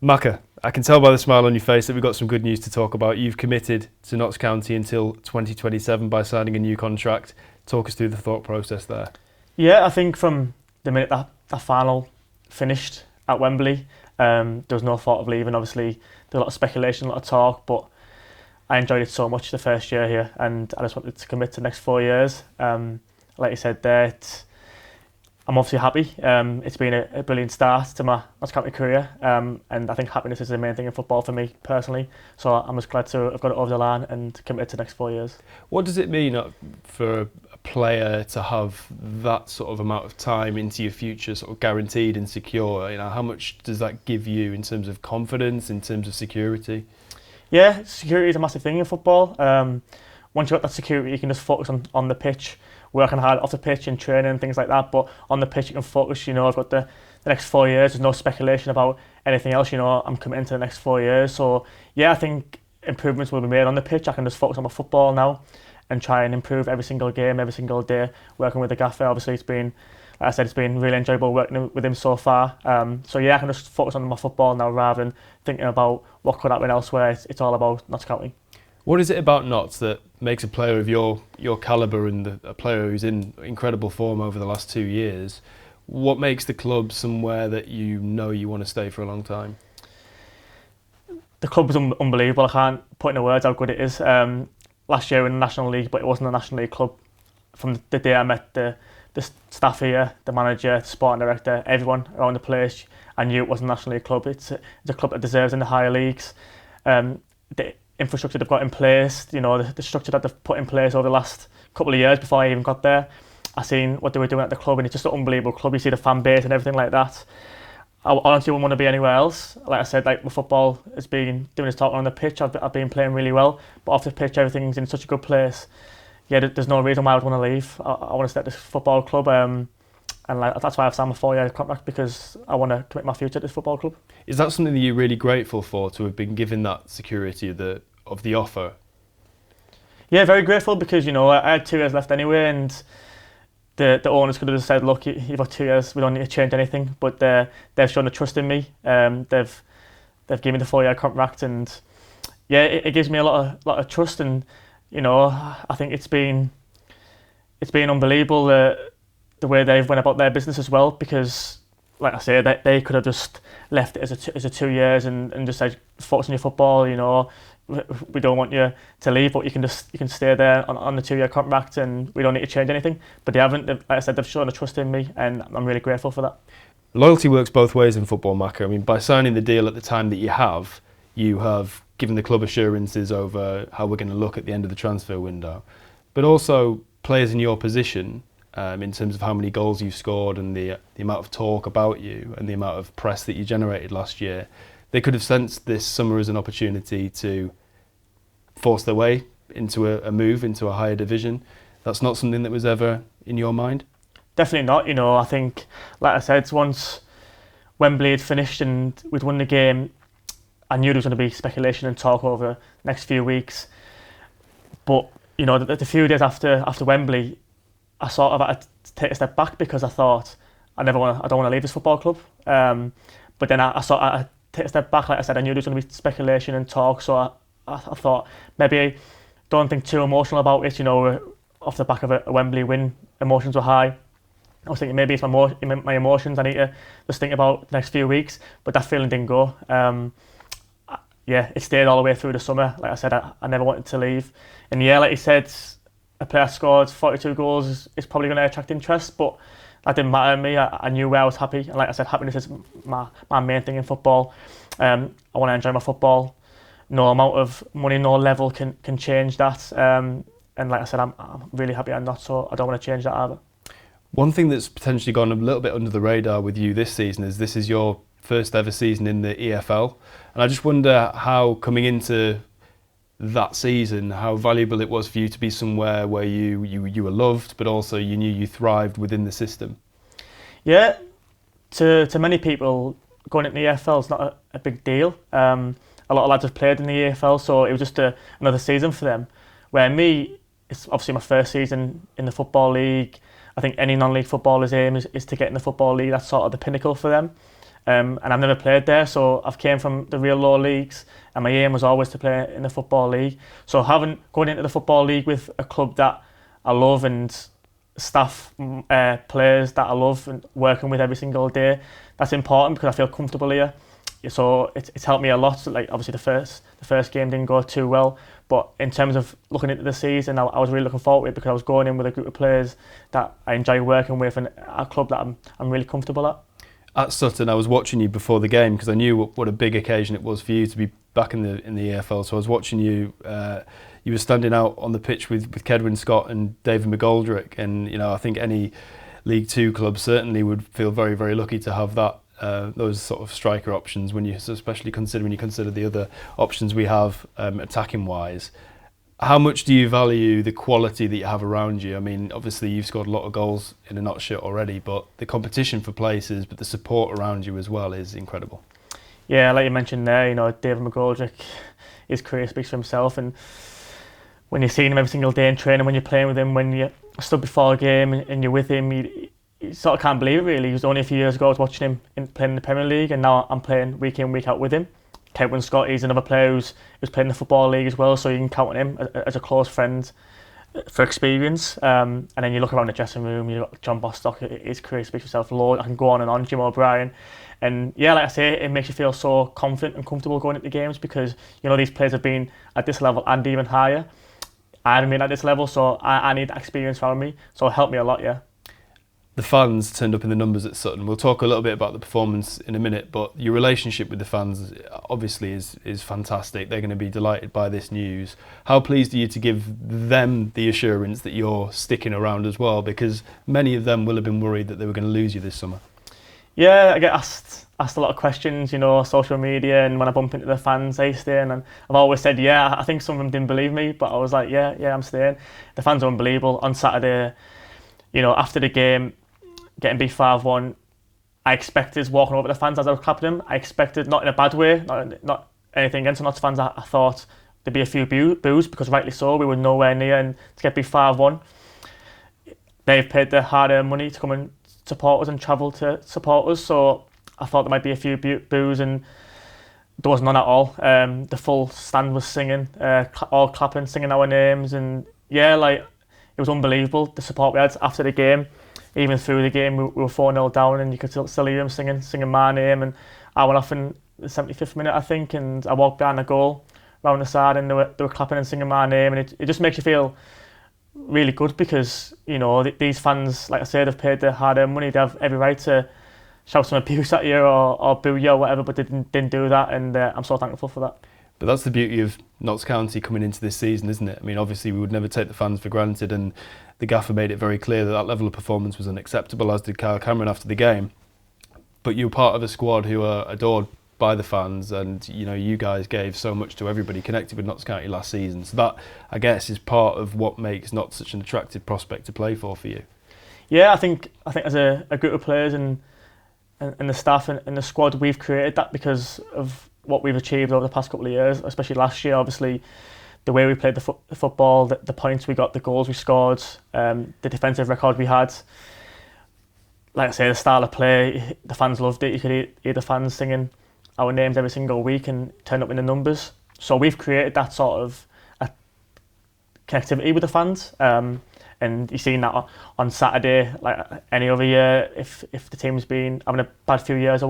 Macca, I can tell by the smile on your face that we've got some good news to talk about. You've committed to Notts County until 2027 by signing a new contract. Talk us through the thought process there. Yeah, I think from the minute that final finished at Wembley, there was no thought of leaving. Obviously, there was a lot of speculation, a lot of talk, but I enjoyed it so much the first year here, and I just wanted to commit to the next 4 years. Like you said there, I'm obviously happy. It's been a brilliant start to my Notts County career, and I think happiness is the main thing in football for me personally. So I'm just glad to have got it over the line and committed to the next 4 years. What does it mean for a player to have that sort of amount of time into your future sort of guaranteed and secure? You know, how much does that give you in terms of confidence, in terms of security? Yeah, security is a massive thing in football. Once you've got that security, you can just focus on the pitch, working hard off the pitch and training and things like that. But on the pitch, you can focus. You know, I've got the next 4 years. There's no speculation about anything else. You know, I'm committing to the next 4 years. So yeah, I think improvements will be made on the pitch. I can just focus on my football now and try and improve every single game, every single day. Working with the gaffer, obviously, it's been, like I said, it's been really enjoyable working with him so far. So yeah, I can just focus on my football now rather than thinking about what could happen elsewhere. It's all about Notts County. What is it about Notts that makes a player of your calibre and a player who's in incredible form over the last 2 years, what makes the club somewhere that you know you want to stay for a long time? The club is unbelievable. I can't put into words how good it is. Last year in the National League, but it wasn't a National League club. From the day I met the staff here, the manager, the sporting director, everyone around the place, I knew it wasn't a National League club. It's a club that deserves in the higher leagues. The infrastructure they've got in place, you know, the structure that they've put in place over the last couple of years before I even got there, I seen what they were doing at the club, and it's just an unbelievable club. You see the fan base and everything like that. I honestly wouldn't want to be anywhere else. Like I said, like my football has been doing its talk on the pitch. I've been playing really well, but off the pitch everything's in such a good place. Yeah, there's no reason why I would want to leave. I want to stay at this football club, and like that's why I've signed a 4-year contract, because I want to commit my future to this football club. Is that something that you're really grateful for, to have been given that security of the offer? Yeah, very grateful, because you know I had 2 years left anyway, and the owners could have just said, look, you've got 2 years, we don't need to change anything. But they've shown the trust in me. They've given me the 4-year contract, and yeah, it gives me a lot of trust. And you know, I think it's been unbelievable the way they've went about their business as well, because like I say, they could have just left it as a 2 years and just said, focus on your football, you know, we don't want you to leave, but you can stay there on the 2-year contract, and we don't need to change anything. But they haven't. Like I said, they've shown a trust in me, and I'm really grateful for that. Loyalty works both ways in football, Macca. I mean, by signing the deal at the time that you have given the club assurances over how we're going to look at the end of the transfer window, but also players in your position, in terms of how many goals you've scored and the amount of talk about you and the amount of press that you generated last year, they could have sensed this summer as an opportunity to force their way into a move into a higher division. That's not something that was ever in your mind? Definitely not. You know, I think, like I said, once Wembley had finished and we'd won the game, I knew there was going to be speculation and talk over the next few weeks. But you know, the few days after Wembley, I sort of had to take a step back, because I thought I don't want to leave this football club. But then I take a step back. Like I said, I knew there was going to be speculation and talk, so I thought maybe don't think too emotional about it. You know, off the back of a Wembley win, emotions were high. I was thinking maybe it's my emotions. I need to just think about the next few weeks, but that feeling didn't go. Yeah, it stayed all the way through the summer. Like I said, I never wanted to leave. And yeah, like you said, a player scored 42 goals is probably going to attract interest, but that didn't matter to me. I knew where I was happy, and like I said, happiness is my main thing in football. I want to enjoy my football. No amount of money, no level can change that. And like I said, I'm really happy I'm not, so I don't want to change that either. One thing that's potentially gone a little bit under the radar with you this season is this is your first ever season in the EFL, and I just wonder how, coming into that season, how valuable it was for you to be somewhere where you were loved, but also you knew you thrived within the system. Yeah, to many people, going into the EFL is not a big deal. A lot of lads have played in the EFL, so it was just another season for them. Where me, it's obviously my first season in the Football League. I think any non-league footballer's aim is to get in the Football League. That's sort of the pinnacle for them. and I've never played there, so I've came from the real lower leagues, and my aim was always to play in the Football League. So going into the Football League with a club that I love and staff, players that I love and working with every single day, that's important because I feel comfortable here. So it's helped me a lot. Like obviously the first game didn't go too well, but in terms of looking into the season, I was really looking forward to it because I was going in with a group of players that I enjoy working with and a club that I'm really comfortable at. At Sutton, I was watching you before the game because I knew what a big occasion it was for you to be back in the EFL. So I was watching you. You were standing out on the pitch with Kedwin Scott and David McGoldrick, and I think any League Two club certainly would feel very, very lucky to have that. Those sort of striker options, especially when you consider the other options we have attacking wise. How much do you value the quality that you have around you? I mean, obviously you've scored a lot of goals in a nutshell already, but the competition for places, but the support around you as well is incredible. Yeah, like you mentioned there, David McGoldrick, his career speaks for himself, and when you're seeing him every single day in training, when you're playing with him, when you're stood before a game and you're with him, you sort of can't believe it really. It was only a few years ago I was watching him playing in the Premier League, and now I'm playing week in, week out with him. Kedwin Scott, he's another player who's playing in the Football League as well, so you can count on him as a close friend for experience. And then you look around the dressing room, you've got John Bostock, his career speaks for itself, Lord, I can go on and on, Jim O'Brien. And yeah, like I say, it makes you feel so confident and comfortable going into games because, these players have been at this level and even higher. I haven't been at this level, so I need that experience around me, so it helped me a lot, yeah. The fans turned up in the numbers at Sutton. We'll talk a little bit about the performance in a minute, but your relationship with the fans obviously is fantastic. They're going to be delighted by this news. How pleased are you to give them the assurance that you're sticking around as well? Because many of them will have been worried that they were going to lose you this summer. Yeah, I get asked a lot of questions, social media, and when I bump into the fans, they staying, and I've always said, yeah, I think some of them didn't believe me, but I was like, yeah, I'm staying. The fans are unbelievable. On Saturday, after the game, getting beat 5-1, I expected walking over the fans as I was clapping them. I expected, not in a bad way, not anything against the Notts fans. I thought there'd be a few boos because rightly so, we were nowhere near, and to get beat 5-1, they've paid their hard-earned money to come and support us and travel to support us. So I thought there might be a few boos, and there was none at all. The full stand was singing, all clapping, singing our names, and yeah, it was unbelievable the support we had after the game. Even through the game, we were 4-0 down, and you could still hear them singing my name. And I went off in the 75th minute, I think, and I walked behind the goal, round the side, and they were clapping and singing my name, and it just makes you feel really good because these fans, like I said, have paid their hard-earned money. They have every right to shout some abuse at you or boo you or whatever, but they didn't do that, and I'm so thankful for that. But that's the beauty of Notts County coming into this season, isn't it? I mean, obviously we would never take the fans for granted, and the gaffer made it very clear that level of performance was unacceptable, as did Kyle Cameron after the game. But you're part of a squad who are adored by the fans, and you guys gave so much to everybody connected with Notts County last season. So that, I guess, is part of what makes Notts such an attractive prospect to play for you. Yeah, I think as a group of players and the staff and the squad, we've created that because of what we've achieved over the past couple of years, especially last year. Obviously, the way we played the football, the points we got, the goals we scored, the defensive record we had. Like I say, the style of play, the fans loved it. You could hear the fans singing our names every single week and turn up in the numbers. So we've created that sort of connectivity with the fans. And you've seen that on Saturday, like any other year. If the team's been having a bad few years or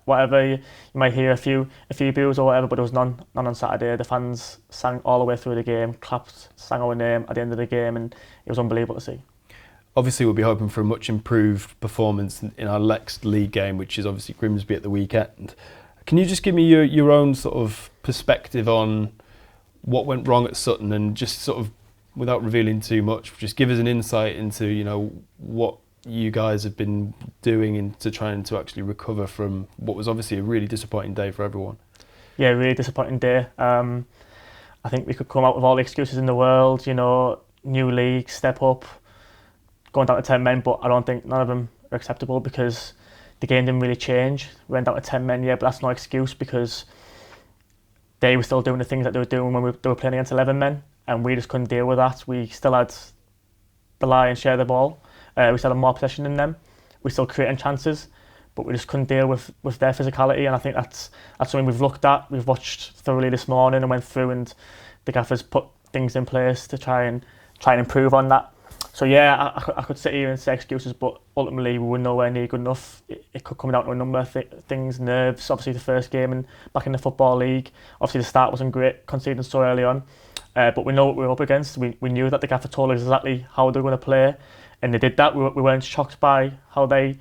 whatever, you might hear a few boos or whatever, but there was none on Saturday. The fans sang all the way through the game, clapped, sang our name at the end of the game, and it was unbelievable to see. Obviously, we'll be hoping for a much improved performance in our next league game, which is obviously Grimsby at the weekend. Can you just give me your own sort of perspective on what went wrong at Sutton, and just sort of, without revealing too much, just give us an insight into what you guys have been doing into trying to actually recover from what was obviously a really disappointing day for everyone. Yeah, really disappointing day. I think we could come out with all the excuses in the world, new league, step up, going down to 10 men, but I don't think none of them are acceptable because the game didn't really change. We went down to 10 men, yeah, but that's no excuse because they were still doing the things that they were doing when they were playing against 11 men. And we just couldn't deal with that. We still had the lion's share of the ball. We still had more possession than them. We still creating chances, but we just couldn't deal with their physicality, and I think that's something we've looked at. We've watched thoroughly this morning and went through, and the gaffer's put things in place to try and improve on that. So yeah, I could sit here and say excuses, but ultimately we were nowhere near good enough. It could come down to a number of things, nerves, obviously the first game and back in the Football League. Obviously the start wasn't great, conceding so early on, but we know what we were up against. We knew that the gaffer told us exactly how they were going to play, and they did that. We weren't shocked by how they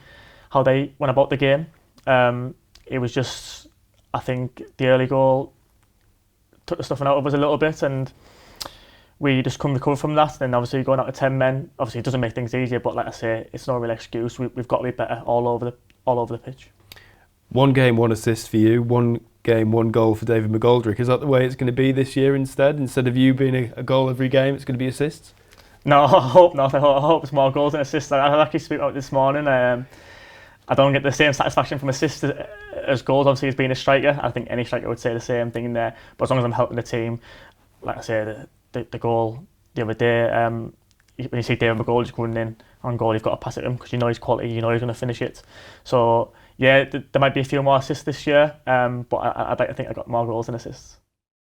went about the game. It was just, I think the early goal took the stuffing out of us a little bit, and we just couldn't recover from that. Then obviously going out to 10 men, obviously it doesn't make things easier, but like I say, it's no real excuse. We've got to be better all over the pitch. 1 game, 1 assist for you. 1 game, 1 goal for David McGoldrick. Is that the way it's going to be this year instead? Instead of you being a goal every game, it's going to be assists? No, I hope not. I hope it's more goals than assists. I actually speak about this morning. I don't get the same satisfaction from assists as goals, obviously, as being a striker. I think any striker would say the same thing there. But as long as I'm helping the team, like I say, the goal the other day, when you see David McGoldrick just running in on goal, you've got to pass it to him because you know his quality, you know he's going to finish it. So yeah, there might be a few more assists this year, but I'd like to think I got more goals than assists.